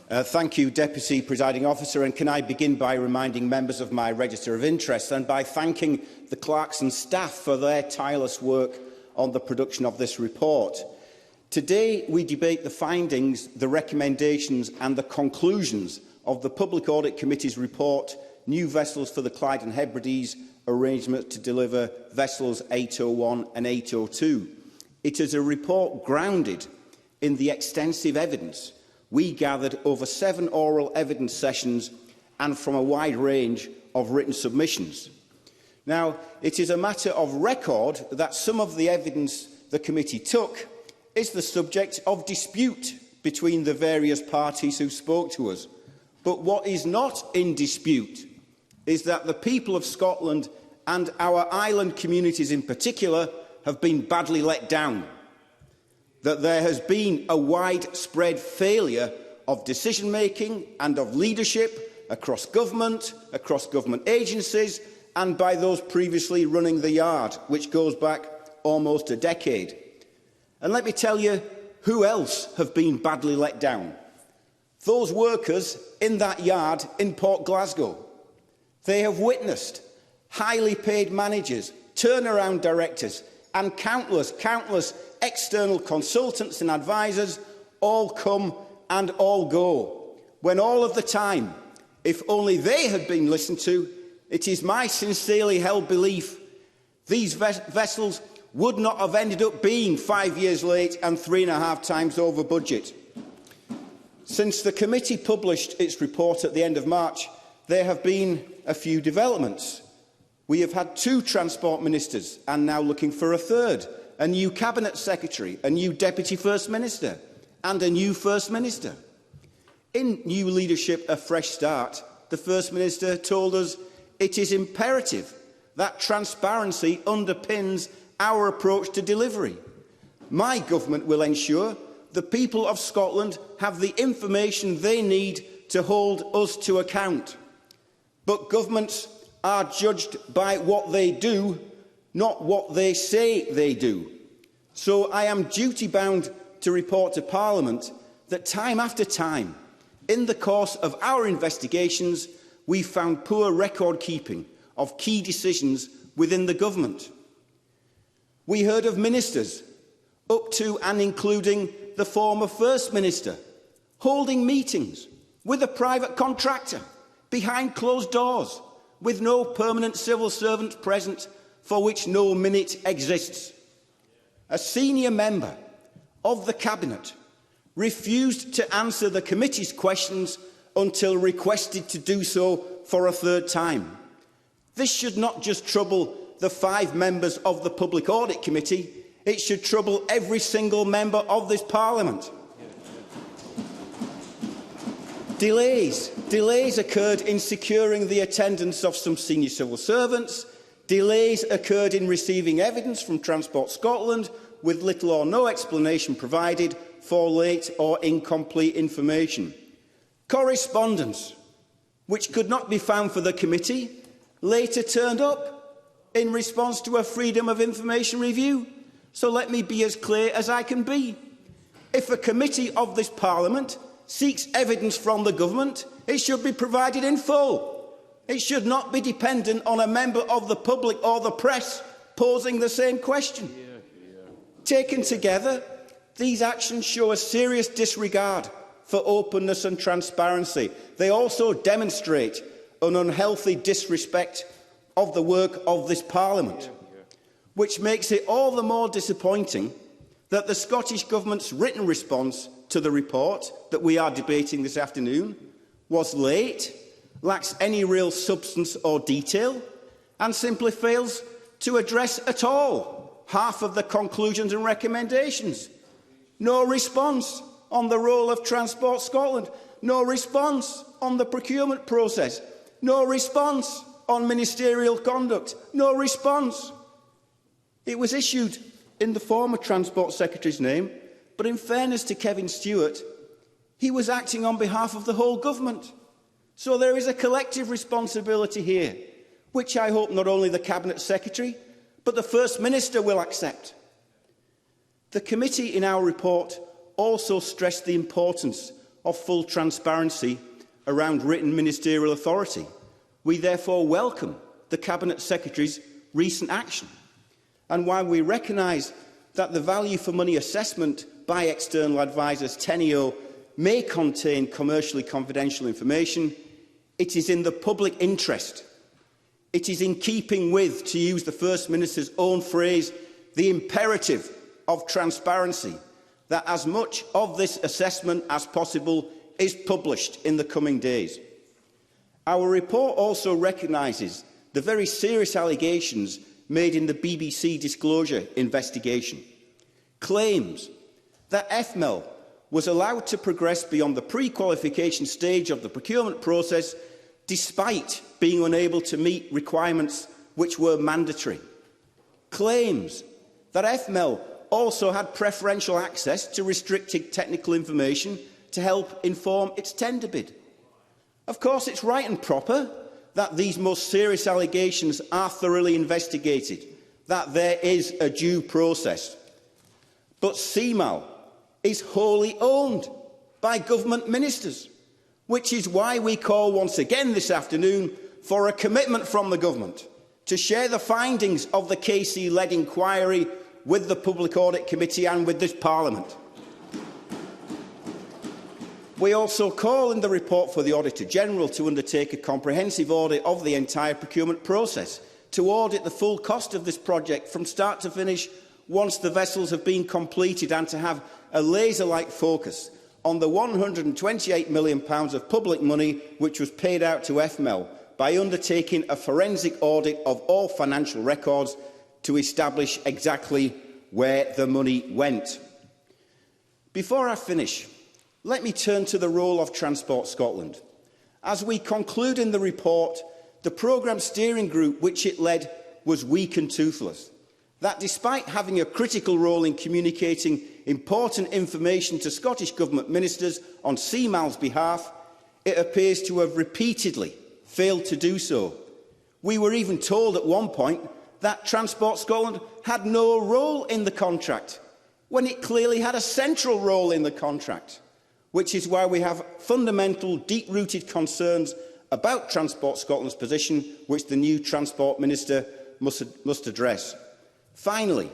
Thank you, Deputy Presiding Officer, and can I begin by reminding members of my register of interest and by thanking the clerks and staff for their tireless work on the production of this report. Today we debate the findings, the recommendations and the conclusions of the Public Audit Committee's report, New Vessels for the Clyde and Hebrides, Arrangement to Deliver Vessels 801 and 802. It is a report grounded in the extensive evidence we gathered over 7 oral evidence sessions and from a wide range of written submissions. Now, it is a matter of record that some of the evidence the committee took is the subject of dispute between the various parties who spoke to us. But what is not in dispute is that the people of Scotland and our island communities in particular have been badly let down, that there has been a widespread failure of decision-making and of leadership across government agencies and by those previously running the yard, which goes back almost a decade. And let me tell you who else have been badly let down. Those workers in that yard in Port Glasgow. They have witnessed highly paid managers, turnaround directors and countless external consultants and advisers all come and all go, when all of the time, if only they had been listened to, it is my sincerely held belief these vessels would not have ended up being 5 years late and 3.5 times over budget. Since the committee published its report at the end of March, there have been a few developments. We have had 2 transport ministers and now looking for a third, a new cabinet secretary, a new deputy first minister and a new first minister. In New Leadership, A Fresh Start, the First Minister told us it is imperative that transparency underpins our approach to delivery. My government will ensure the people of Scotland have the information they need to hold us to account. But governments are judged by what they do, not what they say they do. So I am duty-bound to report to Parliament that time after time, in the course of our investigations, we found poor record-keeping of key decisions within the government. We heard of ministers, up to and including the former First Minister, holding meetings with a private contractor behind closed doors, with no permanent civil servant present, for which no minute exists. A senior member of the Cabinet refused to answer the committee's questions until requested to do so for a third time. This should not just trouble the 5 members of the Public Audit Committee, it should trouble every single member of this Parliament. Delays occurred in securing the attendance of some senior civil servants. Delays occurred in receiving evidence from Transport Scotland, with little or no explanation provided for late or incomplete information. Correspondence, which could not be found for the committee, later turned up in response to a Freedom of Information review. So let me be as clear as I can be. If a committee of this Parliament seeks evidence from the government, it should be provided in full. It should not be dependent on a member of the public or the press posing the same question. Taken together, these actions show a serious disregard for openness and transparency. They also demonstrate an unhealthy disrespect of the work of this Parliament, which makes it all the more disappointing that the Scottish Government's written response to the report that we are debating this afternoon was late, lacks any real substance or detail, and simply fails to address at all half of the conclusions and recommendations. No response on the role of Transport Scotland, no response on the procurement process, no response on ministerial conduct, no response. It was issued in the former Transport Secretary's name, but in fairness to Kevin Stewart, he was acting on behalf of the whole government. So there is a collective responsibility here, which I hope not only the Cabinet Secretary, but the First Minister will accept. The committee in our report also stressed the importance of full transparency around written ministerial authority. We therefore welcome the Cabinet Secretary's recent action. And while we recognise that the value for money assessment by external advisers Teneo may contain commercially confidential information, it is in the public interest. It is in keeping with, to use the First Minister's own phrase, the imperative of transparency, that as much of this assessment as possible is published in the coming days. Our report also recognises the very serious allegations made in the BBC disclosure investigation. Claims that FML was allowed to progress beyond the pre-qualification stage of the procurement process despite being unable to meet requirements which were mandatory. Claims that FML also had preferential access to restricted technical information to help inform its tender bid. Of course, it's right and proper that these most serious allegations are thoroughly investigated, that there is a due process. But CMAL is wholly owned by government ministers, which is why we call once again this afternoon for a commitment from the government to share the findings of the KC-led inquiry with the Public Audit Committee and with this Parliament. We also call in the report for the Auditor-General to undertake a comprehensive audit of the entire procurement process, to audit the full cost of this project from start to finish once the vessels have been completed, and to have a laser-like focus on the £128 million of public money which was paid out to FML by undertaking a forensic audit of all financial records to establish exactly where the money went. Before I finish, let me turn to the role of Transport Scotland. As we conclude in the report, the programme steering group which it led was weak and toothless. That despite having a critical role in communicating important information to Scottish Government ministers on CMAL's behalf, it appears to have repeatedly failed to do so. We were even told at one point that Transport Scotland had no role in the contract, when it clearly had a central role in the contract, which is why we have fundamental, deep-rooted concerns about Transport Scotland's position, which the new Transport Minister must address. Finally,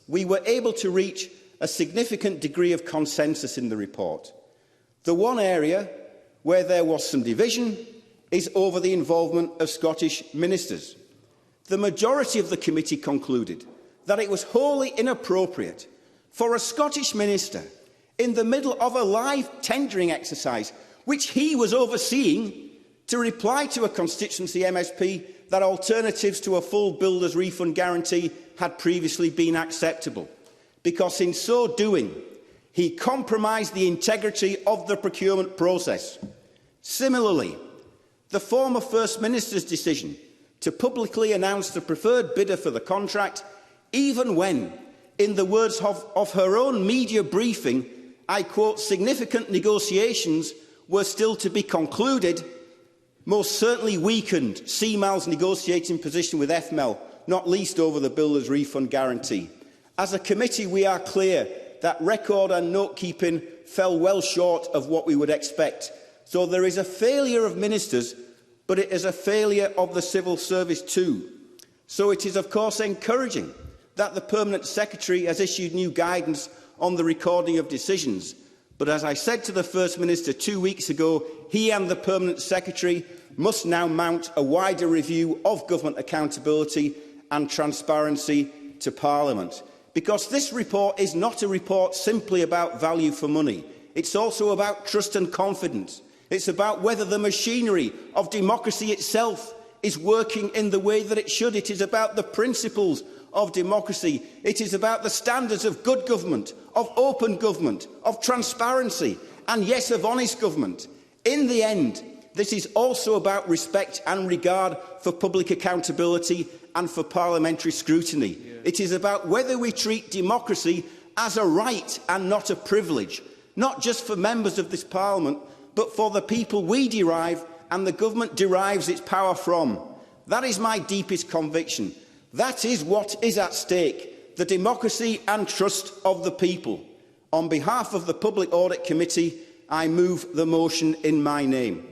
we were able to reach a significant degree of consensus in the report. The one area where there was some division is over the involvement of Scottish ministers. The majority of the committee concluded that it was wholly inappropriate for a Scottish minister, in the middle of a live tendering exercise, which he was overseeing, to reply to a constituency MSP that alternatives to a full builder's refund guarantee had previously been acceptable, because in so doing, he compromised the integrity of the procurement process. Similarly, the former First Minister's decision to publicly announce the preferred bidder for the contract, even when, in the words of her own media briefing, I quote, significant negotiations were still to be concluded, most certainly weakened CMAL's negotiating position with FML, not least over the builder's refund guarantee. As a committee, we are clear that record and note-keeping fell well short of what we would expect. So there is a failure of ministers, but it is a failure of the civil service too. So it is, of course, encouraging that the Permanent Secretary has issued new guidance on the recording of decisions. But as I said to the First Minister 2 weeks ago, he and the Permanent Secretary must now mount a wider review of government accountability and transparency to Parliament. Because this report is not a report simply about value for money. It's also about trust and confidence. It's about whether the machinery of democracy itself is working in the way that it should. It is about the principles of democracy. It is about the standards of good government, of open government, of transparency, and yes, of honest government. In the end, this is also about respect and regard for public accountability and for parliamentary scrutiny. It is about whether we treat democracy as a right and not a privilege, not just for members of this Parliament, but for the people we derive and the government derives its power from. That is my deepest conviction. That is what is at stake, the democracy and trust of the people. On behalf of the Public Audit Committee, I move the motion in my name.